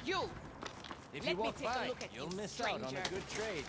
You! If Let you me walk take a by, look at you'll you, miss out on a stranger. good trade.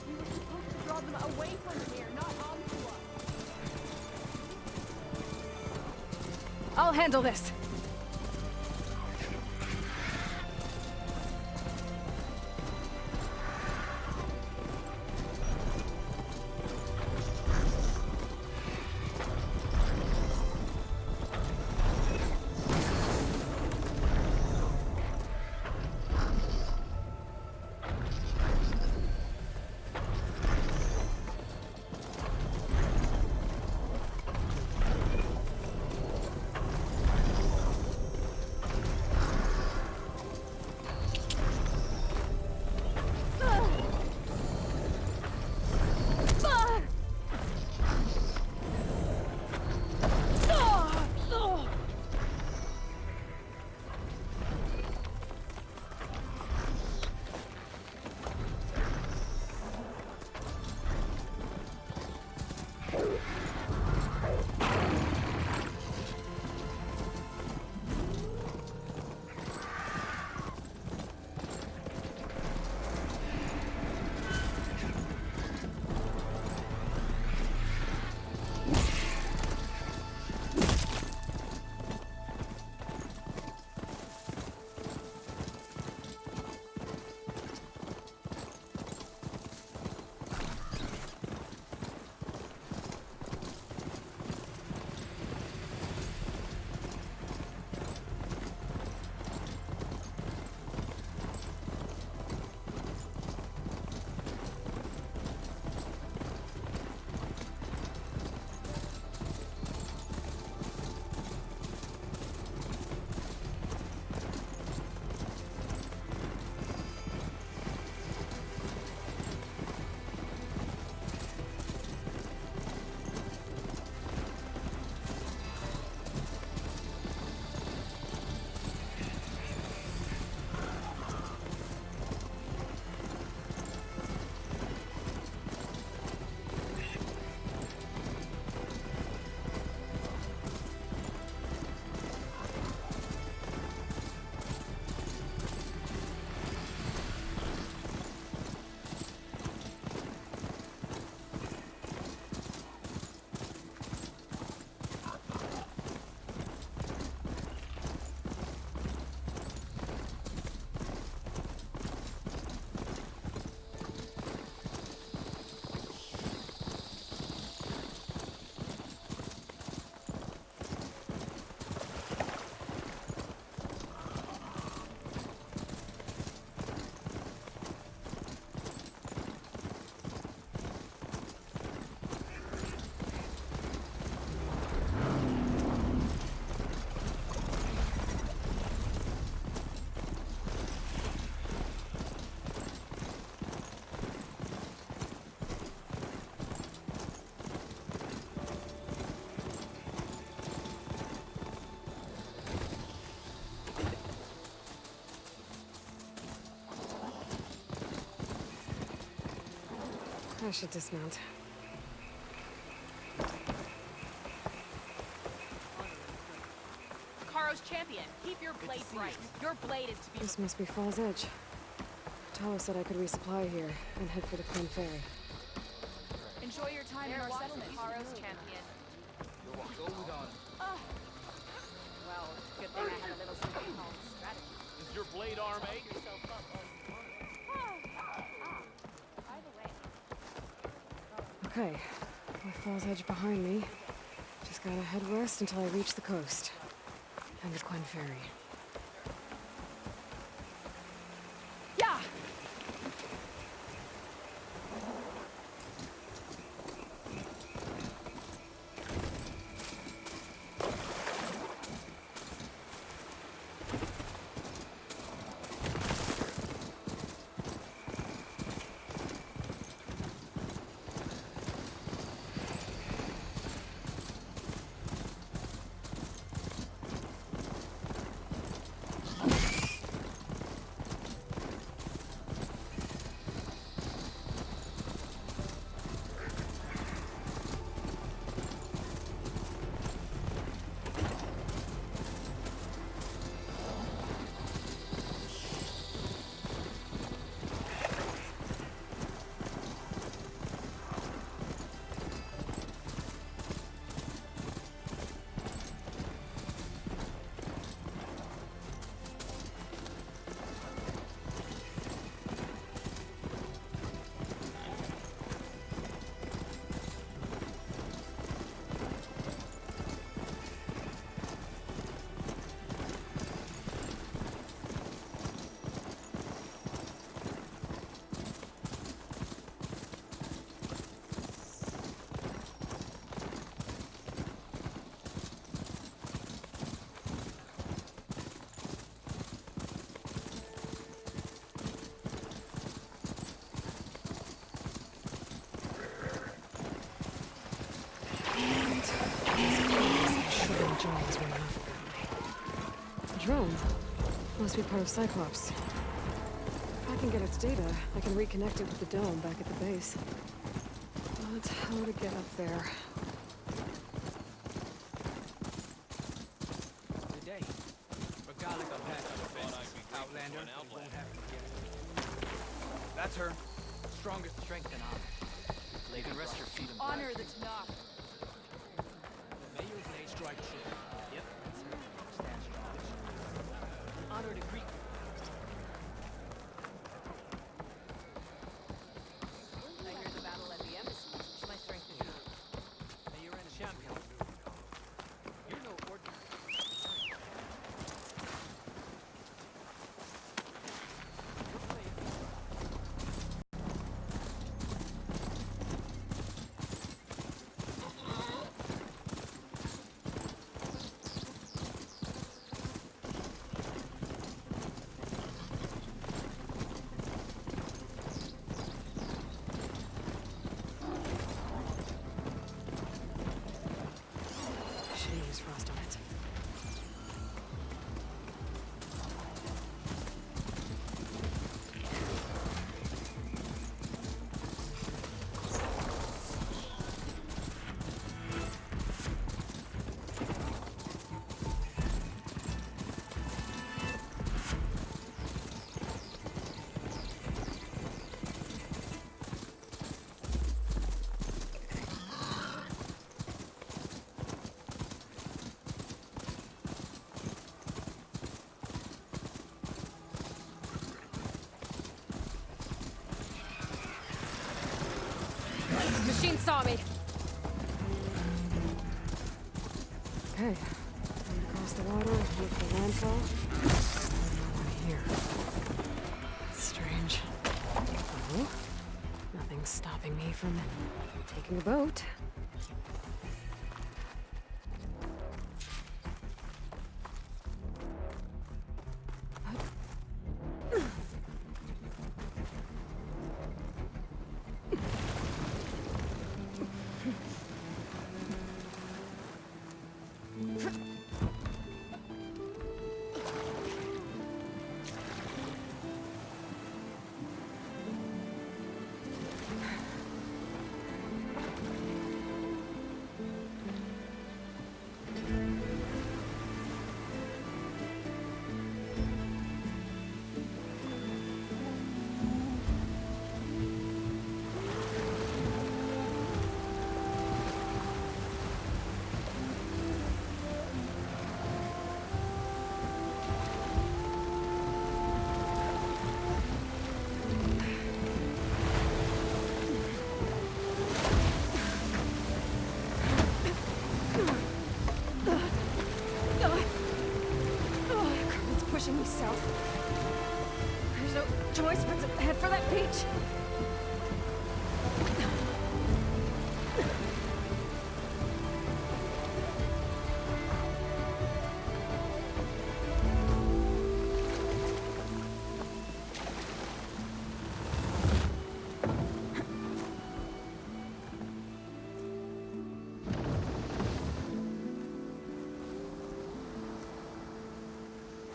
We were supposed to draw them away from here, not onto us. I'll handle this. I should dismount. Karo's champion, keep your blade bright. Your blade is to be... This must be Fall's Edge. Talos said I could resupply here and head for the Quinn Ferry. Enjoy your time in our settlement. Karo's champion. Go with honor. Well, good thing I had a little something called strategy. Is your blade arm ache? Yourself up all you want. By the way, Okay, with Fall's Edge behind me, just gotta head west until I reach the coast. And the Quinn Ferry. Yeah! Drones went off about me. A drone? Must be part of Cyclops. If I can get its data, I can reconnect it with the dome back at the base. But how to get up there? Today, Regalica back on the fence. Outlander, they won't have to get it. That's her. Strongest strength and honor. Lay the rest your feet in black. honor the Tanakh. May your blade strike true. Yep, that's her. Stand strong. Honor the Greek. I hear the battle at the embassy. My strength is good. May your enemy champion. You're no ordinary. Shouldn't use frost on it. Machine saw me. Okay. Need to cross the water, look for landfall. No one here. That's strange. Oh, nothing's stopping me from taking a boat. pushing me south. There's no choice but to head for that beach.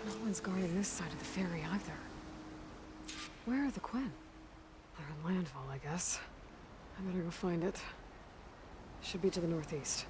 No one's guarding this side of the ferry either. Where are the Quen? They're in landfall, I guess. I better go find it. Should be to the northeast.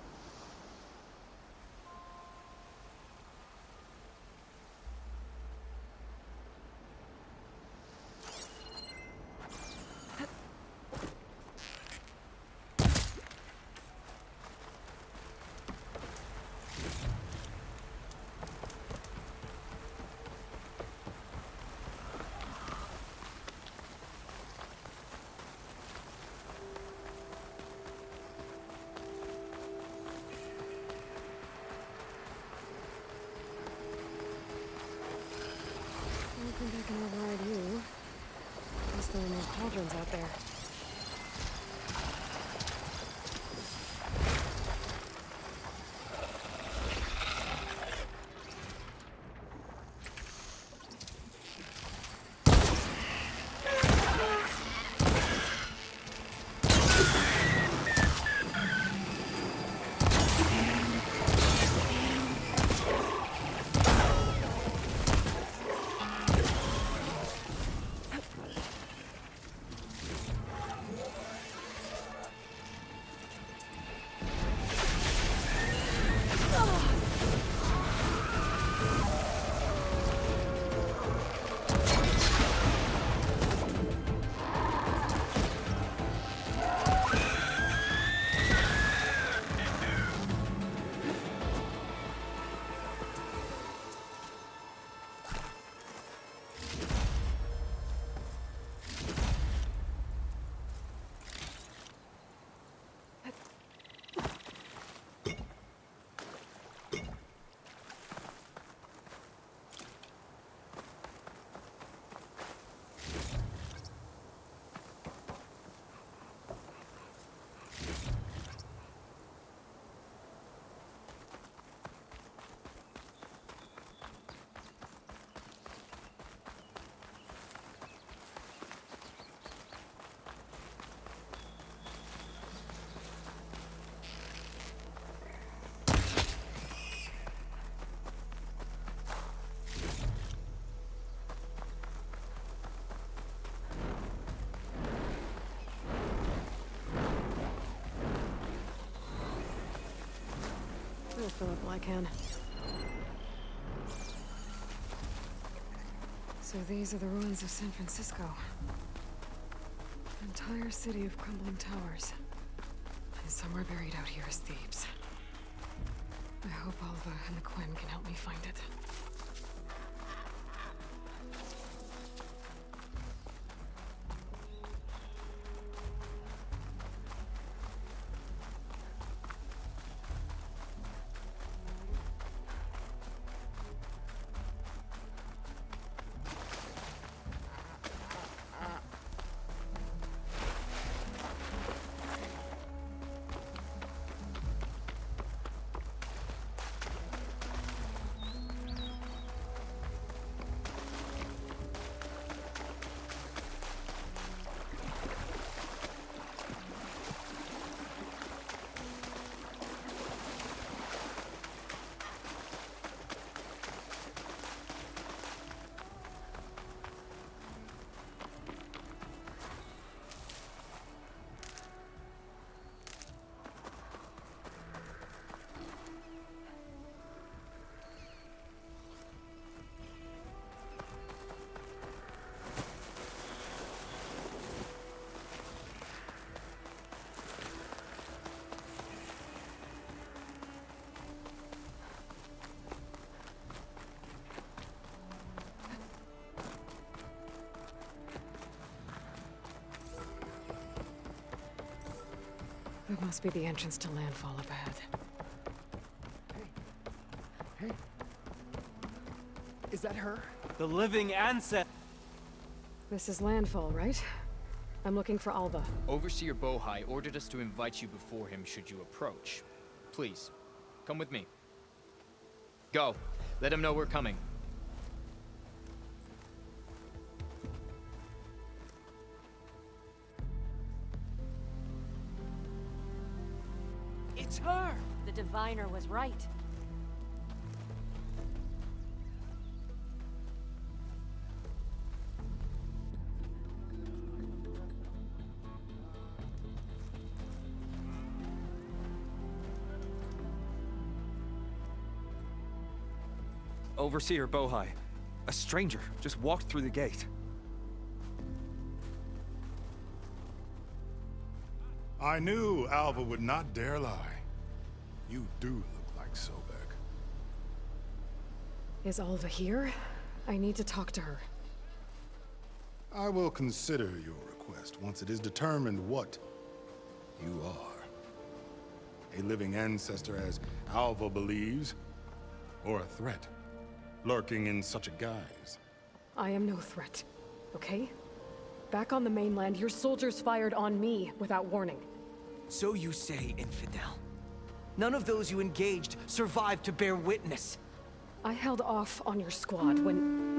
I don't think I can override you. Unless there are no cauldrons out there. I'll fill up while I can. So these are the ruins of San Francisco. An entire city of crumbling towers. And somewhere buried out here is Thebes. I hope Alva and the Quen can help me find it. That must be the entrance to landfall up ahead. Hey. Is that her? The living ancestor. This is landfall, right? I'm looking for Alva. Overseer Bohai ordered us to invite you before him should you approach. Please, come with me. Go. Let him know we're coming. It's her! The diviner was right. Overseer Bohai. A stranger just walked through the gate. I knew Alva would not dare lie. You do look like Sobek. Is Alva here? I need to talk to her. I will consider your request once it is determined what you are. A living ancestor, as Alva believes, or a threat, lurking in such a guise. I am no threat, okay? Back on the mainland, your soldiers fired on me without warning. So you say, infidel. None of those you engaged survived to bear witness. I held off on your squad when...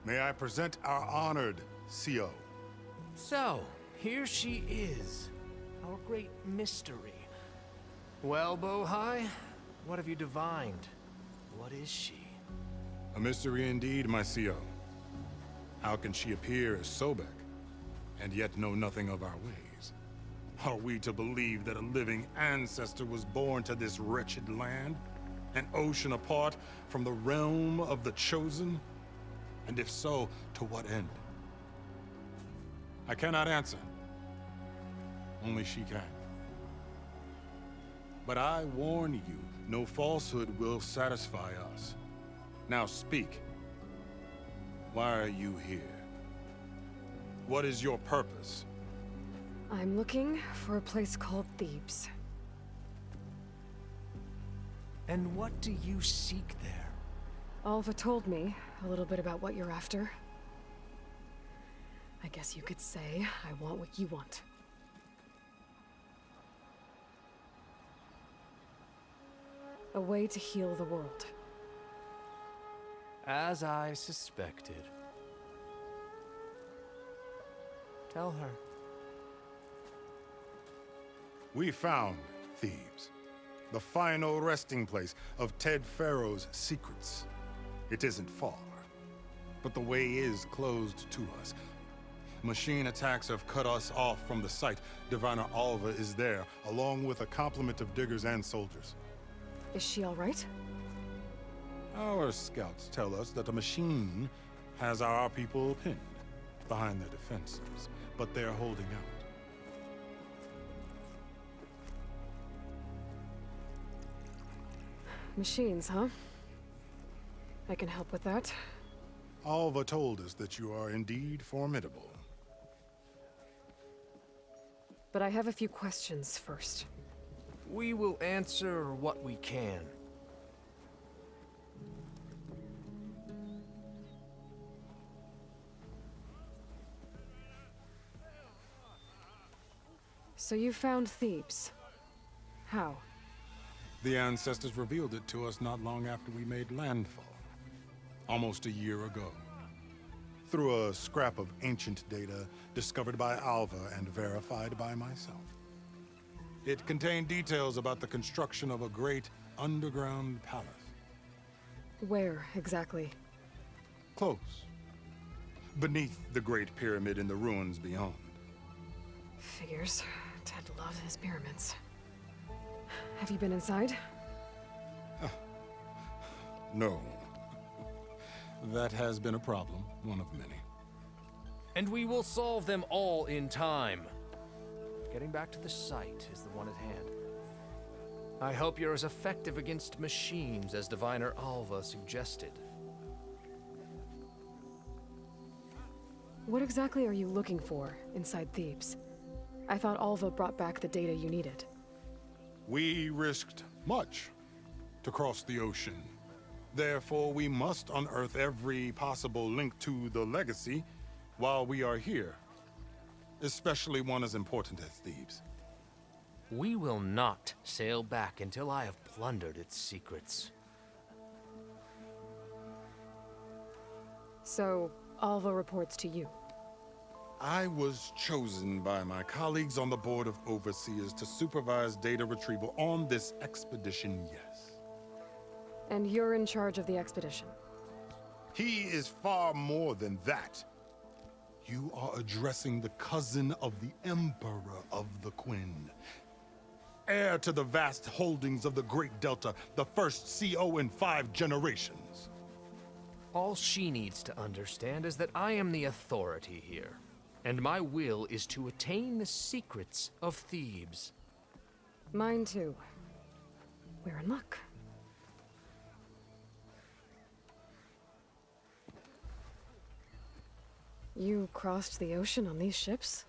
May I present our honored CO. So, here she is. Our great mystery. Well, Bohai, what have you divined? What is she? A mystery indeed, my CO. How can she appear as Sobek, and yet know nothing of our ways? Are we to believe that a living ancestor was born to this wretched land? An ocean apart from the realm of the Chosen? And if so, to what end? I cannot answer. Only she can. But I warn you, no falsehood will satisfy us. Now speak. Why are you here? What is your purpose? I'm looking for a place called Thebes. And what do you seek there? Alva told me a little bit about what you're after. I guess you could say I want what you want. A way to heal the world. As I suspected. Tell her. We found Thebes, the final resting place of Ted Pharaoh's secrets. It isn't far, but the way is closed to us. Machine attacks have cut us off from the site. Diviner Alva is there, along with a complement of diggers and soldiers. Is she all right? Our scouts tell us that a machine has our people pinned behind their defenses, but they're holding out. Machines, huh? I can help with that. Alva told us that you are indeed formidable. But I have a few questions first. We will answer what we can. So you found Thebes. How? The ancestors revealed it to us not long after we made landfall. Almost a year ago. Through a scrap of ancient data discovered by Alva and verified by myself. It contained details about the construction of a great underground palace. Where, exactly? Close. Beneath the Great Pyramid in the ruins beyond. Figures. Ted loves his pyramids. Have you been inside? No. That has been a problem, one of many. And we will solve them all in time. Getting back to the site is the one at hand. I hope you're as effective against machines as Diviner Alva suggested. What exactly are you looking for inside Thebes? I thought Alva brought back the data you needed. We risked much to cross the ocean. Therefore, we must unearth every possible link to the legacy while we are here. Especially one as important as Thebes. We will not sail back until I have plundered its secrets. So, Alva reports to you. I was chosen by my colleagues on the Board of Overseers to supervise data retrieval on this expedition, yes. And you're in charge of the expedition. He is far more than that. You are addressing the cousin of the Emperor of the Quinn. Heir to the vast holdings of the Great Delta, the first CO in 5 generations. All she needs to understand is that I am the authority here, and my will is to attain the secrets of Thebes. Mine too. We're in luck. You crossed the ocean on these ships?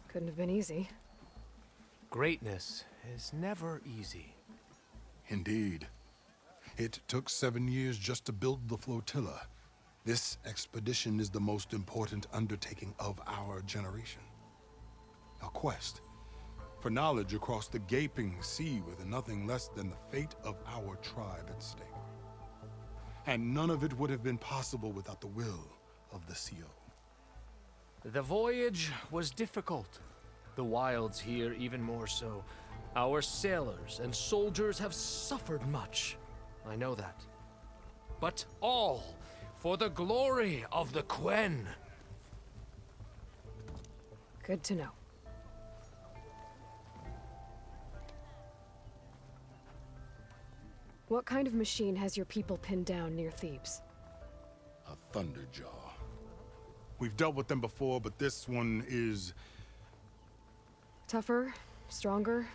Couldn't have been easy. Greatness is never easy. Indeed. It took 7 years just to build the flotilla. This expedition is the most important undertaking of our generation. A quest for knowledge across the gaping sea with nothing less than the fate of our tribe at stake. And none of it would have been possible without the will of the CO. The voyage was difficult. The wilds here even more so. Our sailors and soldiers have suffered much. I know that. But all for the glory of the Quen. Good to know. What kind of machine has your people pinned down near Thebes? A Thunderjaw. We've dealt with them before, but this one is... Tougher, stronger,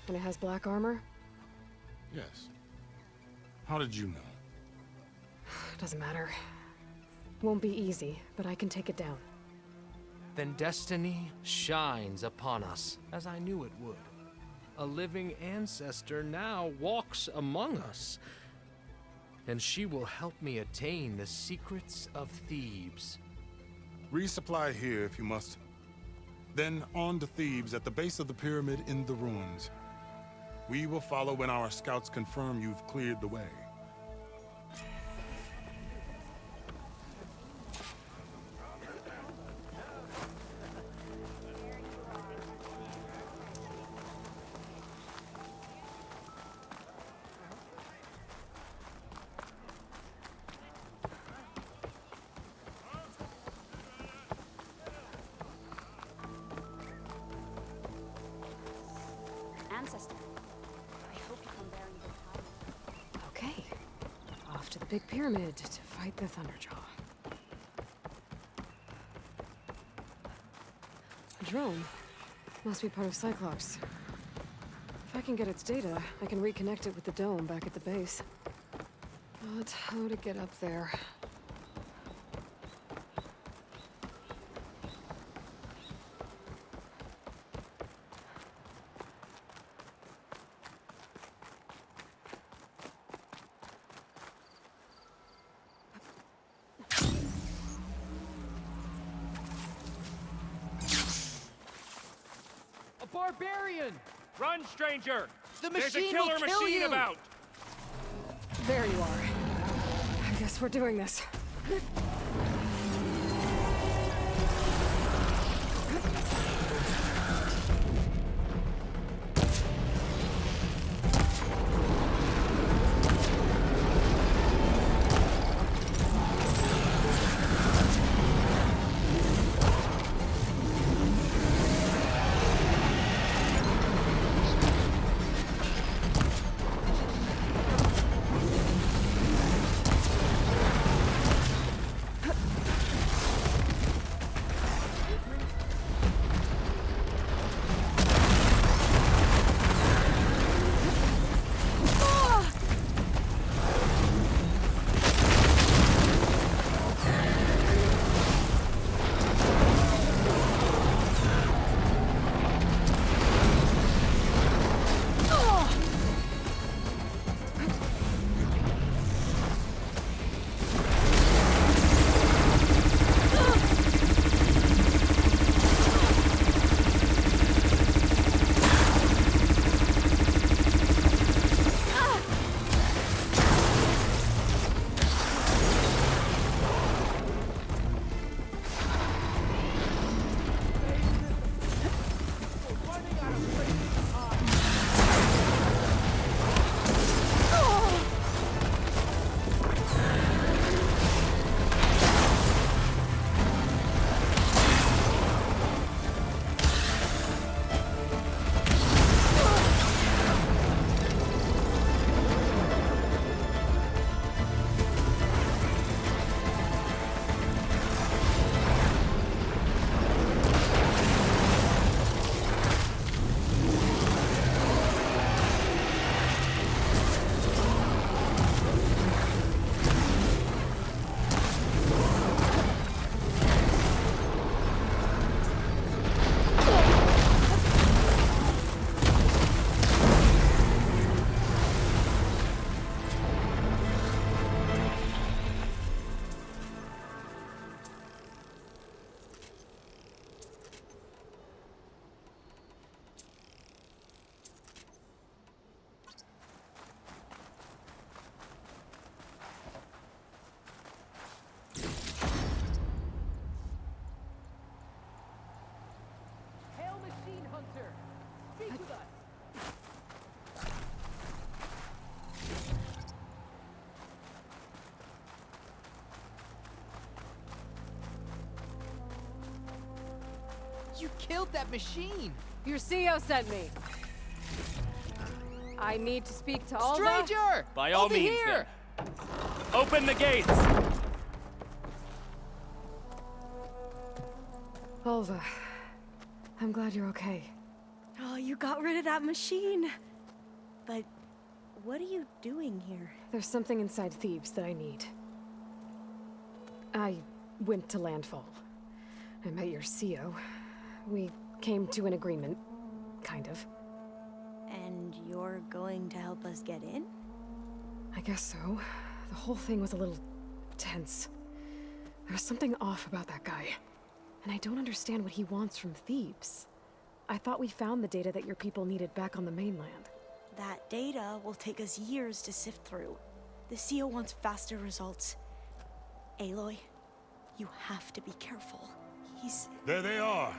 and it has black armor? Yes. How did you know? Doesn't matter. Won't be easy, but I can take it down. Then destiny shines upon us, as I knew it would. A living ancestor now walks among us, and she will help me attain the secrets of Thebes. Resupply here if you must. Then on to Thebes at the base of the pyramid in the ruins. We will follow when our scouts confirm you've cleared the way. Ancestor, I hope you come bearing good tidings. Okay. Off to the big pyramid to fight the Thunderjaw. A drone? Must be part of Cyclops. If I can get its data, I can reconnect it with the dome back at the base. But how to get up there? A barbarian! Run, stranger! The There's a machine killer will kill machine you! about! There you are. I guess we're doing this. You killed that machine! Your CEO sent me. I need to speak to Alva. Stranger! By all Over means, here! then. Open the gates! Alva, I'm glad you're okay. Oh, you got rid of that machine. But what are you doing here? There's something inside Thebes that I need. I went to Landfall. I met your CEO. We came to an agreement, kind of. And you're going to help us get in? I guess so. The whole thing was a little tense. There was something off about that guy. And I don't understand what he wants from Thebes. I thought we found the data that your people needed back on the mainland. That data will take us years to sift through. The CEO wants faster results. Aloy, you have to be careful. There they are.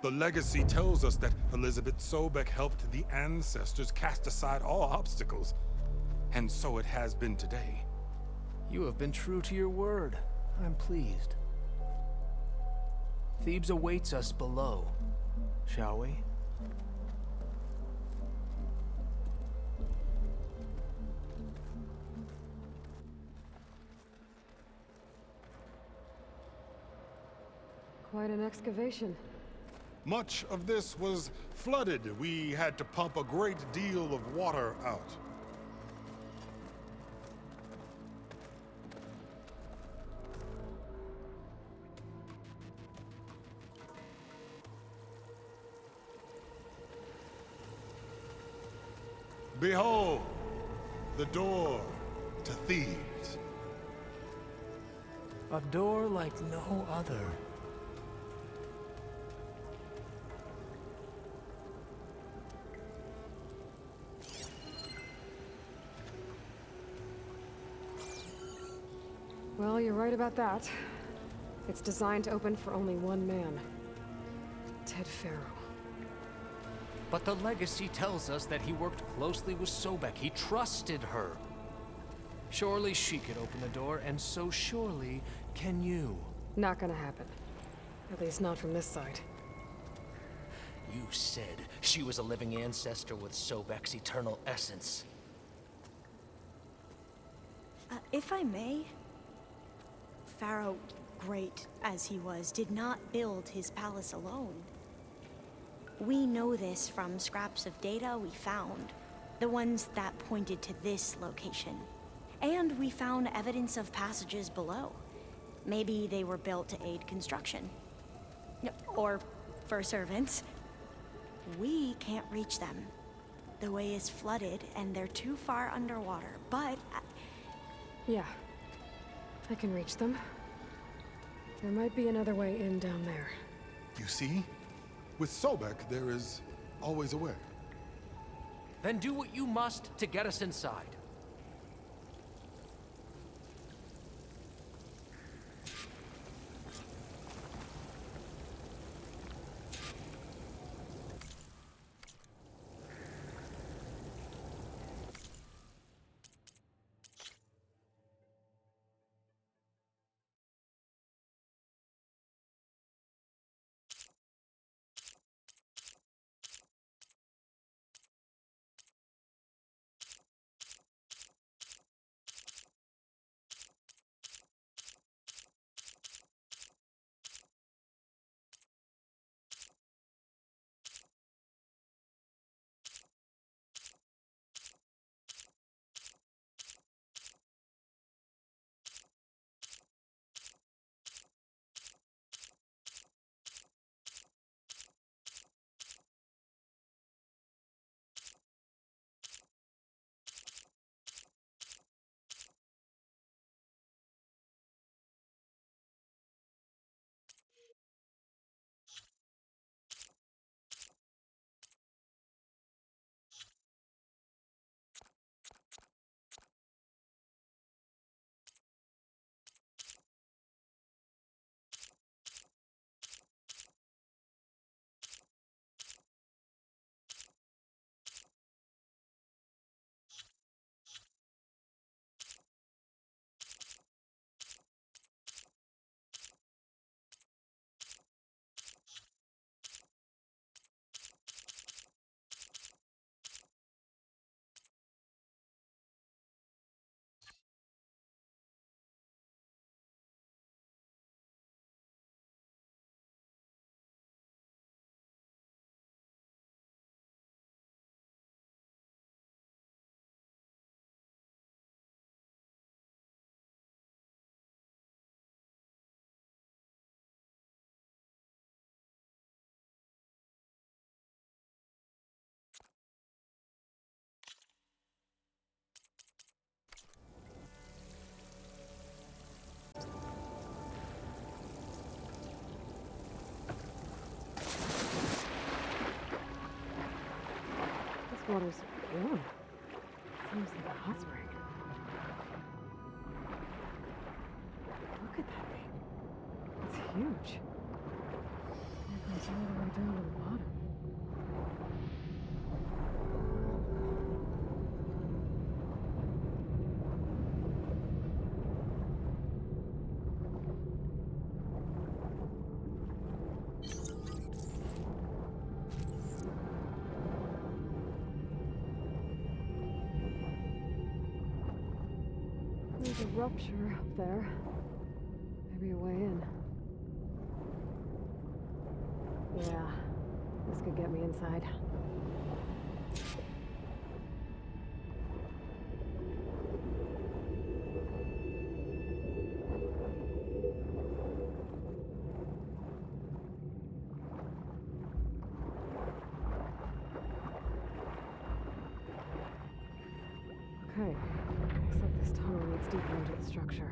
The legacy tells us that Elizabeth Sobek helped the ancestors cast aside all obstacles. And so it has been today. You have been true to your word. I'm pleased. Thebes awaits us below, shall we? Quite an excavation. Much of this was flooded. We had to pump a great deal of water out. Behold, the door to Thebes. A door like no other. Well, you're right about that. It's designed to open for only one man. Ted Faro. But the legacy tells us that he worked closely with Sobek. He trusted her. Surely she could open the door, and so surely can you. Not gonna happen. At least not from this side. You said she was a living ancestor with Sobek's eternal essence. If I may, Pharaoh, great as he was, did not build his palace alone. We know this from scraps of data we found, the ones that pointed to this location. And we found evidence of passages below. Maybe they were built to aid construction. Or for servants. We can't reach them. The way is flooded and they're too far underwater, but... Yeah. I can reach them. There might be another way in down there. You see? With Sobek, there is always a way. Then do what you must to get us inside. water's warm. Seems like a hot spring. Look at that thing. It's huge. It goes all the way down to the bottom. There's a rupture up there. Maybe a way in. Yeah, this could get me inside. Okay, looks like this tunnel leads deeper into the structure.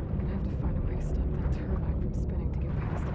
I'm gonna have to find a way to stop that turbine from spinning to get past it.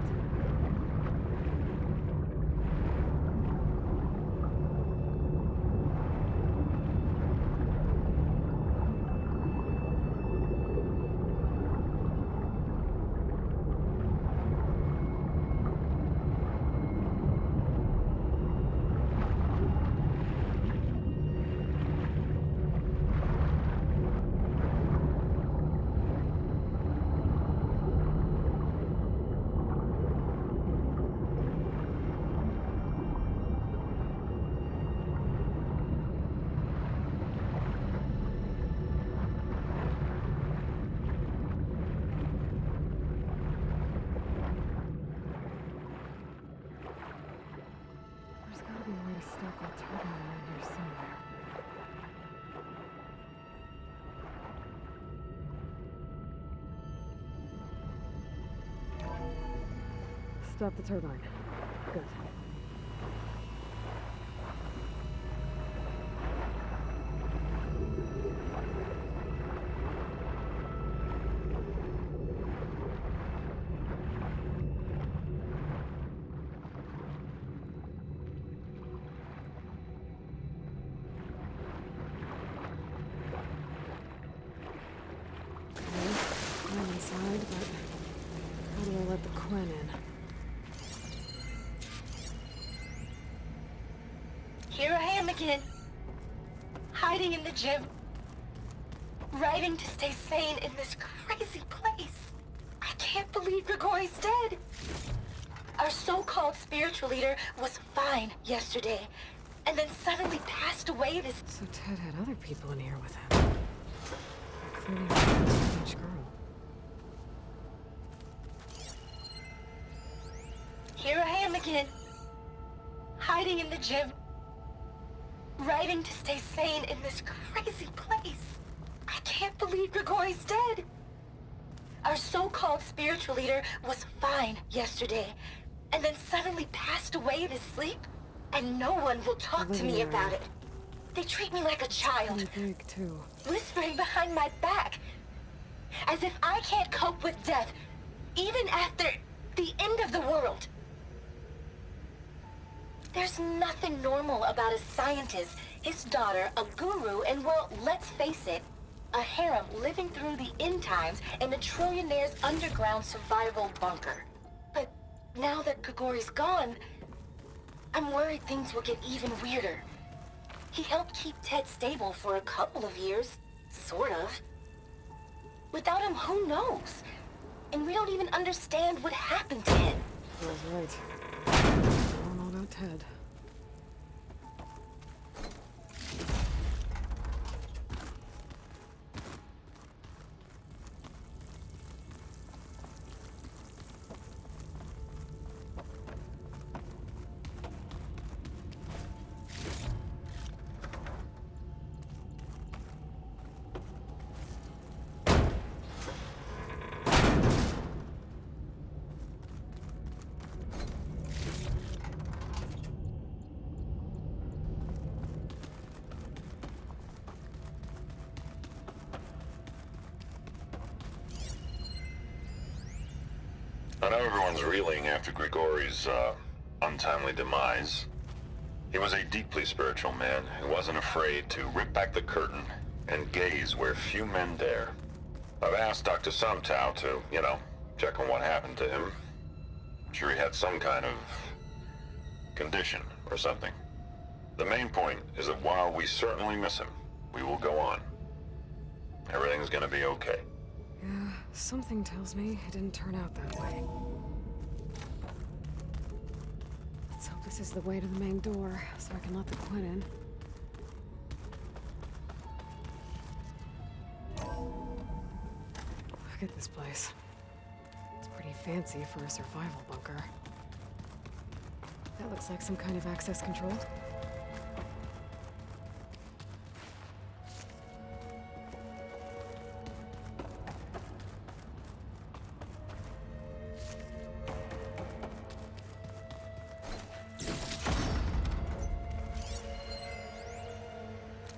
There's gotta be a way to stop that turbine around here somewhere. Stop the turbine. Good. Okay, I'm inside, but how do I let the Quen in? Here I am again, hiding in the gym, writing to stay sane in this crazy place. I can't believe Grigori's dead. Our so-called spiritual leader was fine yesterday, and then suddenly passed away this... So Ted had other people in here with him, including a teenage girl. Here I am again, hiding in the gym, writing to stay sane in this crazy place. I can't believe Grigori's dead. Our so-called spiritual leader was fine yesterday, and then suddenly passed away in his sleep, and no one will talk to me about it. They treat me like a child, Pretty big, too. whispering behind my back, as if I can't cope with death, even after the end of the world. There's nothing normal about a scientist, his daughter, a guru, and well, let's face it, a harem living through the end times in a trillionaire's underground survival bunker. But now that Grigori's gone, I'm worried things will get even weirder. He helped keep Ted stable for a couple of years, sort of. Without him, who knows? And we don't even understand what happened to him. That's right. I don't know about Ted. I know everyone's reeling after Grigori's, untimely demise. He was a deeply spiritual man who wasn't afraid to rip back the curtain and gaze where few men dare. I've asked Dr. Sumtow to, check on what happened to him. I'm sure he had some kind of condition or something. The main point is that while we certainly miss him, we will go on. Everything's gonna be okay. Yeah, something tells me it didn't turn out that way. Let's hope this is the way to the main door, so I can let the Quinn in. Look at this place. It's pretty fancy for a survival bunker. That looks like some kind of access control.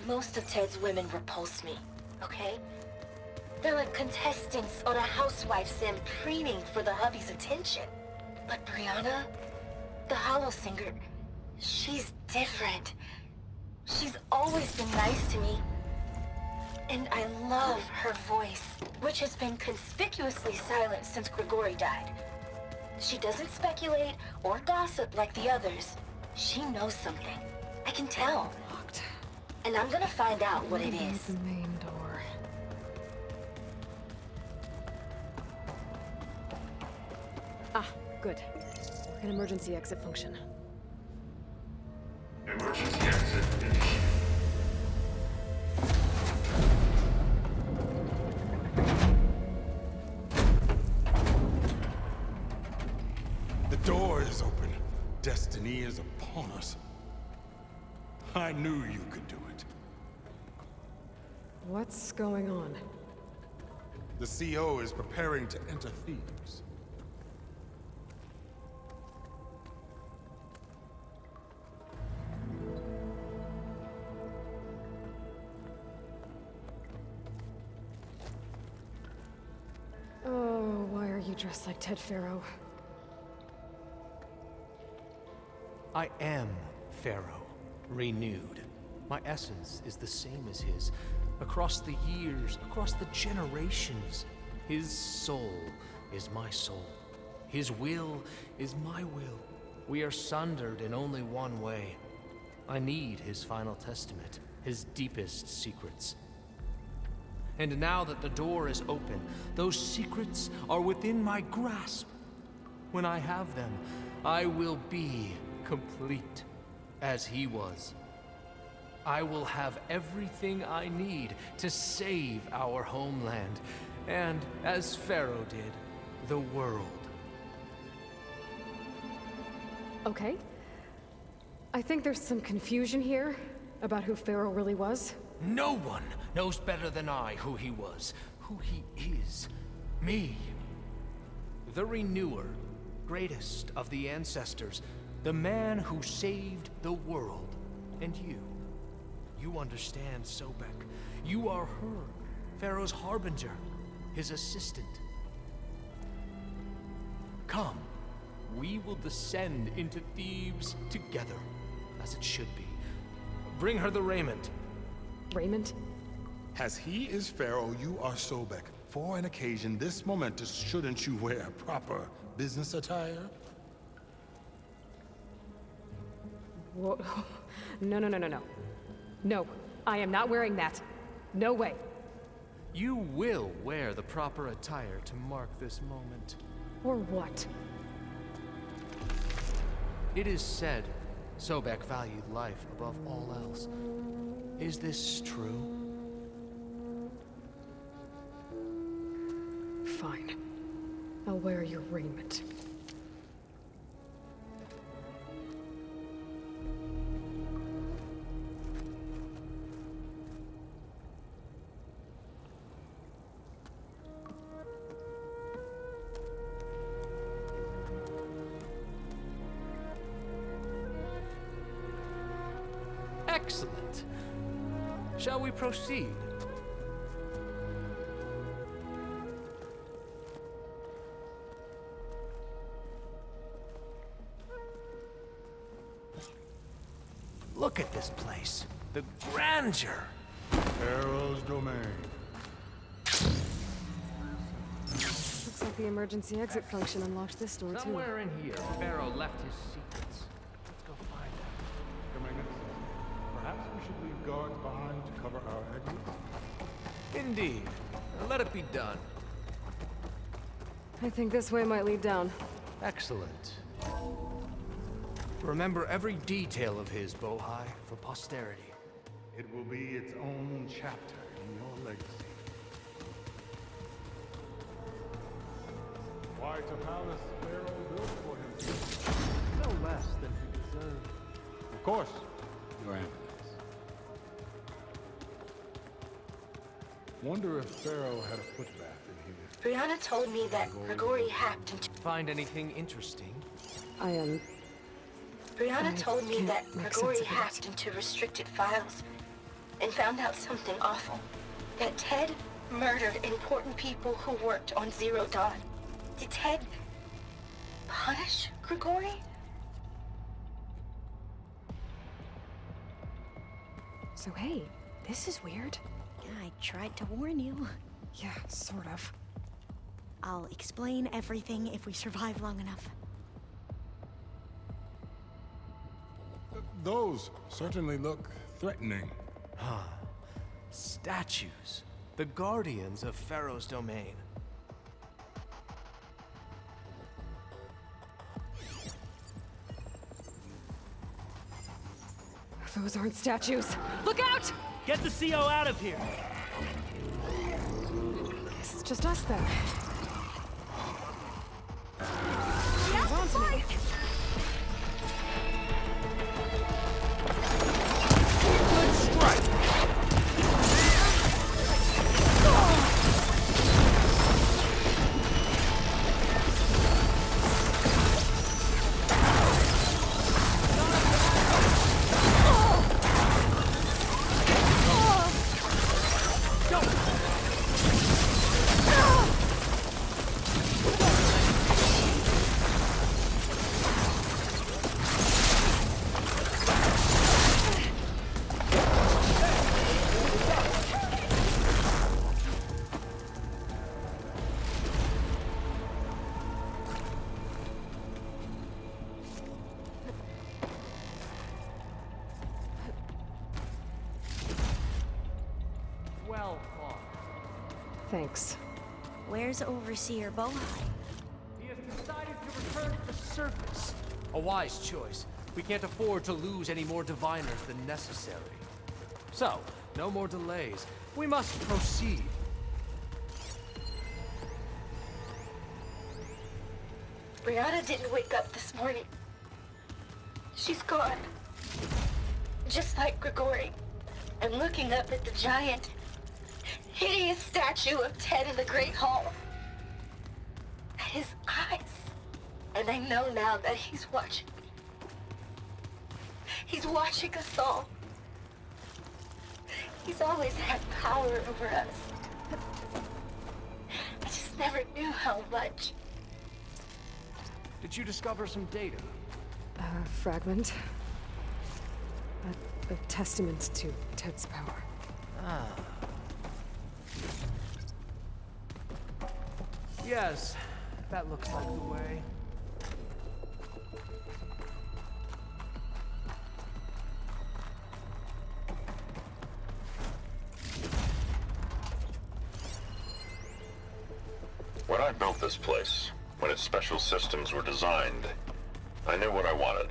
Most of Ted's women repulse me, okay? They're like contestants on a housewife sim preening for the hubby's attention. But Brianna, the Hollow Singer, she's different. She's always been nice to me. And I love her voice, which has been conspicuously silent since Grigori died. She doesn't speculate or gossip like the others. She knows something. I can tell. And I'm gonna find out what it is. The main door. Ah, good. An emergency exit function. Emergency exit initiated. The door is open. Destiny is upon us. I knew you could do it. What's going on? The CO is preparing to enter Thebes. Oh, why are you dressed like Ted Faro? I am Pharaoh, renewed. My essence is the same as his. Across the years, across the generations, his soul is my soul. His will is my will. We are sundered in only one way. I need his final testament, his deepest secrets. And now that the door is open, those secrets are within my grasp. When I have them, I will be complete, as he was. I will have everything I need to save our homeland, and, as Pharaoh did, the world. Okay. I think there's some confusion here about who Pharaoh really was. No one knows better than I who he was, who he is. Me. The Renewer, greatest of the ancestors, the man who saved the world. And you. You understand, Sobek. You are her, Pharaoh's harbinger, his assistant. Come, we will descend into Thebes together, as it should be. Bring her the raiment. Raiment? As he is Pharaoh, you are Sobek. For an occasion this momentous, shouldn't you wear proper business attire? Whoa. No. No, I am not wearing that. No way. You will wear the proper attire to mark this moment. Or what? It is said Sobek valued life above all else. Is this true? Fine. I'll wear your raiment. Excellent. Shall we proceed? Look at this place. The grandeur. Pharaoh's domain. Looks like the emergency exit function unlocked this door, too. Somewhere in here, Pharaoh left his secrets. Let's go find them. Your Magnificence, perhaps we should leave guards behind to cover our exits? Indeed. Let it be done. I think this way might lead down. Excellent. Remember every detail of his, Bohai, for posterity. It will be its own chapter in your legacy. Quite a palace Pharaoh built for himself. No less than he deserved. Of course, Your Eminence. Wonder if Pharaoh had a footbath in here. Brianna told me that Grigori hacked into... Find anything interesting? Brianna told me that make Grigori sense of it. hacked into restricted files and found out something awful. That Ted murdered important people who worked on Zero Dawn. Did Ted punish Grigori? So hey, this is weird. I tried to warn you. Yeah, sort of. I'll explain everything if we survive long enough. Those certainly look threatening. Statues. The guardians of Pharaoh's domain. Those aren't statues. Look out! Get the CO out of here! This is just us then. Yes, On to me. Good strike! Well fought. Thanks. Where's Overseer Bohai? He has decided to return to the surface. A wise choice. We can't afford to lose any more diviners than necessary. So, no more delays. We must proceed. Brianna didn't wake up this morning. She's gone. Just like Grigori. I'm looking up at the giant, hideous statue of Ted in the Great Hall. At his eyes. And I know now that he's watching me. He's watching us all. He's always had power over us. I just never knew how much. Did you discover some data? Fragment. A testament to Ted's power. Yes, that looks like the way. When I built this place, when its special systems were designed, I knew what I wanted.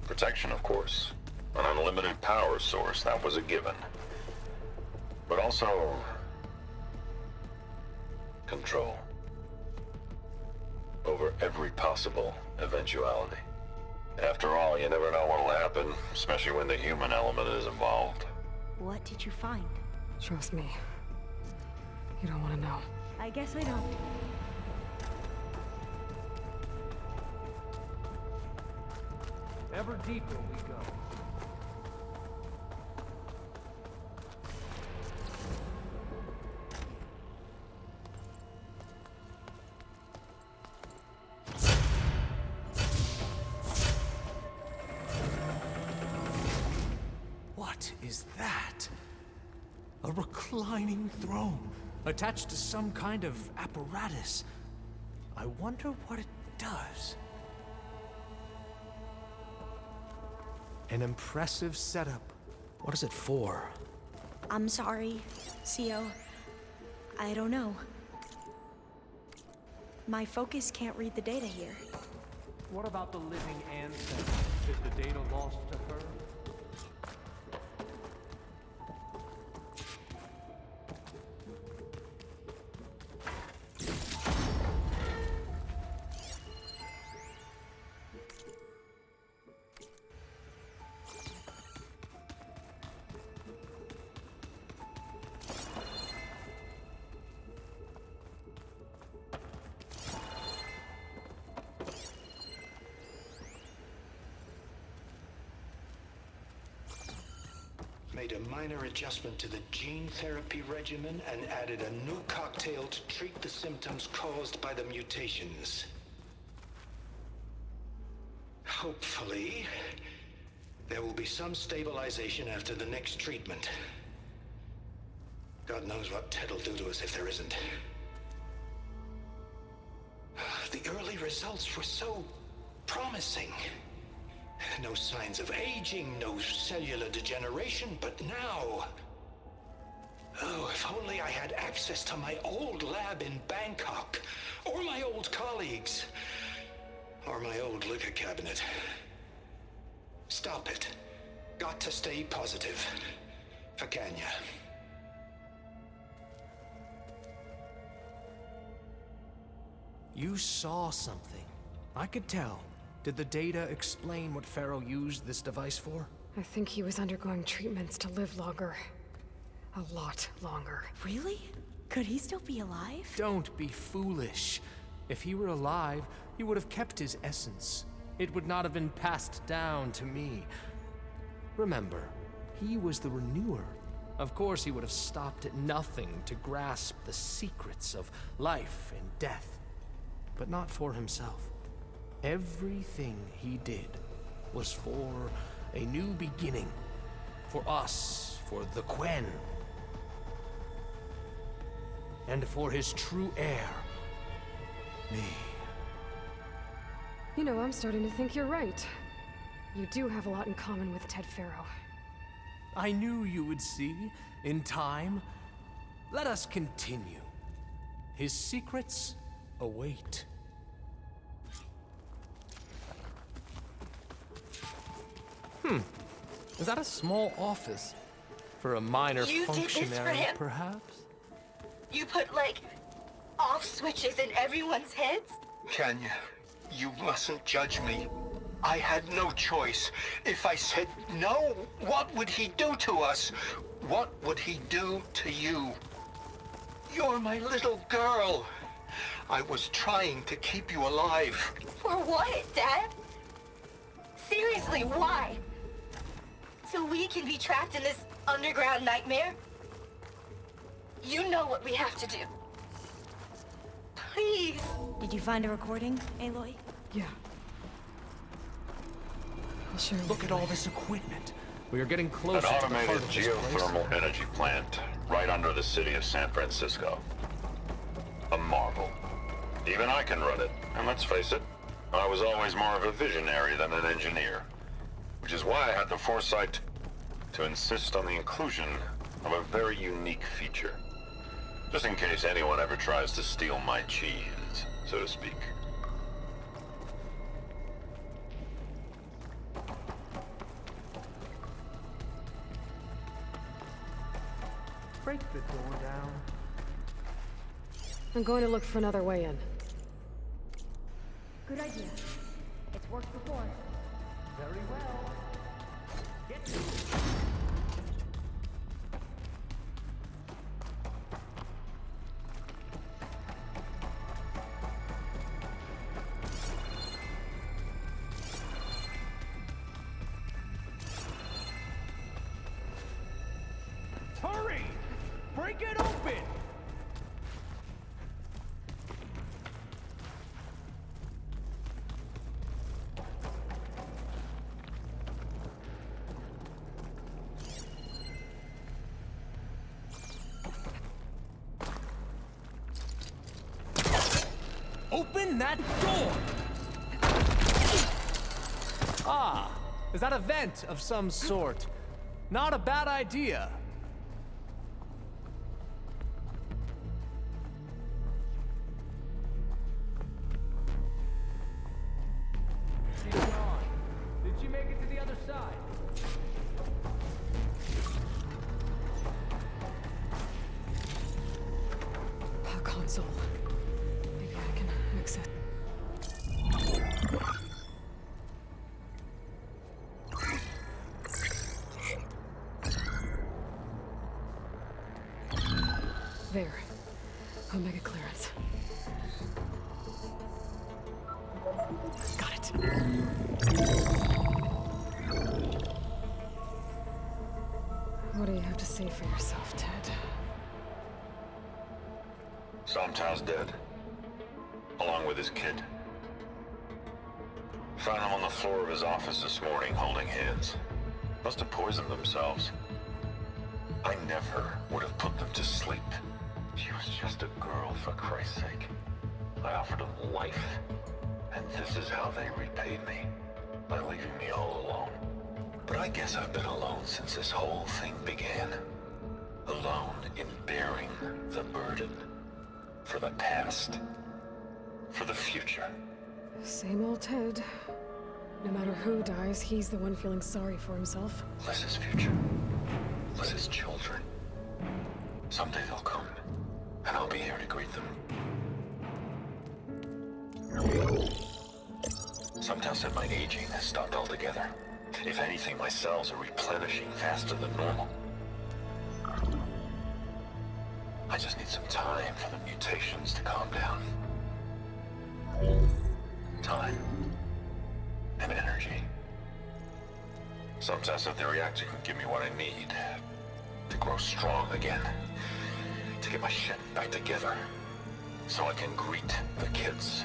Protection, of course. An unlimited power source, that was a given. But also... control. Over every possible eventuality. After all, you never know what'll happen, especially when the human element is involved. What did you find? Trust me. You don't want to know. I guess I don't. Ever deeper we go. is that? A reclining throne, attached to some kind of apparatus. I wonder what it does. An impressive setup. What is it for? I'm sorry, CO. I don't know. My focus can't read the data here. What about the living ancestor? Is the data lost to her? Made a minor adjustment to the gene therapy regimen and added a new cocktail to treat the symptoms caused by the mutations. Hopefully, there will be some stabilization after the next treatment. God knows what Ted'll do to us if there isn't. The early results were so promising. No signs of aging, no cellular degeneration, but now... Oh, if only I had access to my old lab in Bangkok, or my old colleagues, or my old liquor cabinet. Stop it. Got to stay positive. For Kenya. You saw something. I could tell. Did the data explain what Pharaoh used this device for? I think he was undergoing treatments to live longer. A lot longer. Really? Could he still be alive? Don't be foolish. If he were alive, he would have kept his essence. It would not have been passed down to me. Remember, he was the renewer. Of course he would have stopped at nothing to grasp the secrets of life and death. But not for himself. Everything he did was for a new beginning. For us, for the Quen. And for his true heir, me. You know, I'm starting to think you're right. You do have a lot in common with Ted Pharaoh. I knew you would see, in time. Let us continue. His secrets await. Is that a small office? For a minor functionary, perhaps? You put, like, off switches in everyone's heads? Kenya, you mustn't judge me. I had no choice. If I said no, what would he do to us? What would he do to you? You're my little girl. I was trying to keep you alive. For what, Dad? Seriously, why? So we can be trapped in this underground nightmare? You know what we have to do. Please. Did you find a recording, Aloy? Yeah. I'll share Look at all this equipment. We are getting closer An to the heart automated of this place. geothermal energy plant right under the city of San Francisco. A marvel. Even I can run it, and let's face it, I was always more of a visionary than an engineer. Which is why I had the foresight to insist on the inclusion of a very unique feature. Just in case anyone ever tries to steal my cheese, so to speak. Break the door down. I'm going to look for another way in. Good idea. It's worked before. Very well. Get to it. Hurry! Break it open! Open that door! Ah, is that a vent of some sort? Not a bad idea. She's gone. Did she make it to the other side? A console. Maybe I can access. There. Omega clearance. Got it. What do you have to say for yourself, Ted? Somtow's dead. Along with his kid. Found him on the floor of his office this morning, holding hands. Must have poisoned themselves. I never would have put them to sleep. She was just a girl, for Christ's sake. I offered them life. And this is how they repaid me. By leaving me all alone. But I guess I've been alone since this whole thing began. Alone in bearing the burden. For the past. For the future. Same old Ted. No matter who dies, he's the one feeling sorry for himself. Liz's future. Liz's children. Someday they'll come. And I'll be here to greet them. Somtow said my aging has stopped altogether. If anything, my cells are replenishing faster than normal. I just need some time for the mutations to calm down. Time. And energy. Somtow said the reactor can give me what I need. To grow strong again. To get my shit back together. So I can greet the kids.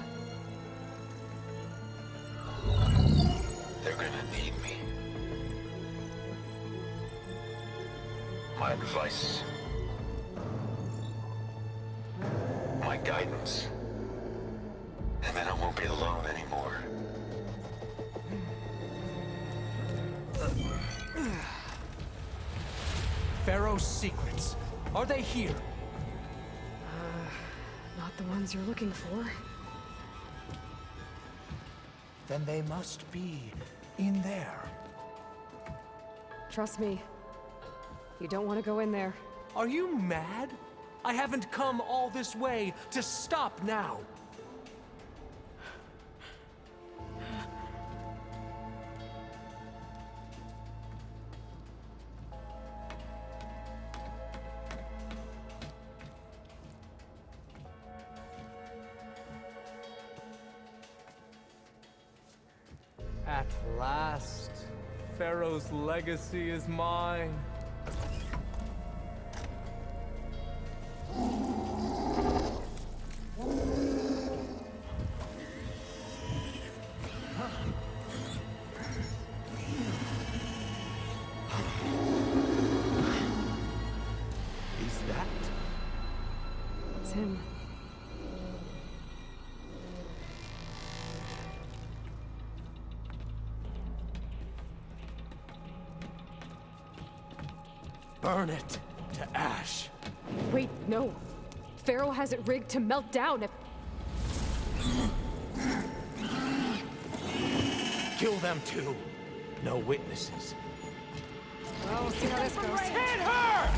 They're gonna need me. My advice. My guidance. And then I won't be alone anymore. Pharaoh's secrets. Are they here? Not the ones you're looking for. Then they must be in there. Trust me. You don't want to go in there. Are you mad? I haven't come all this way to stop now. At last, Pharaoh's legacy is mine. Is that? It's him. Burn it to ash. Wait, no. Pharaoh has it rigged to melt down if... Kill them too. No witnesses. Well, we'll see how this goes. Hit her!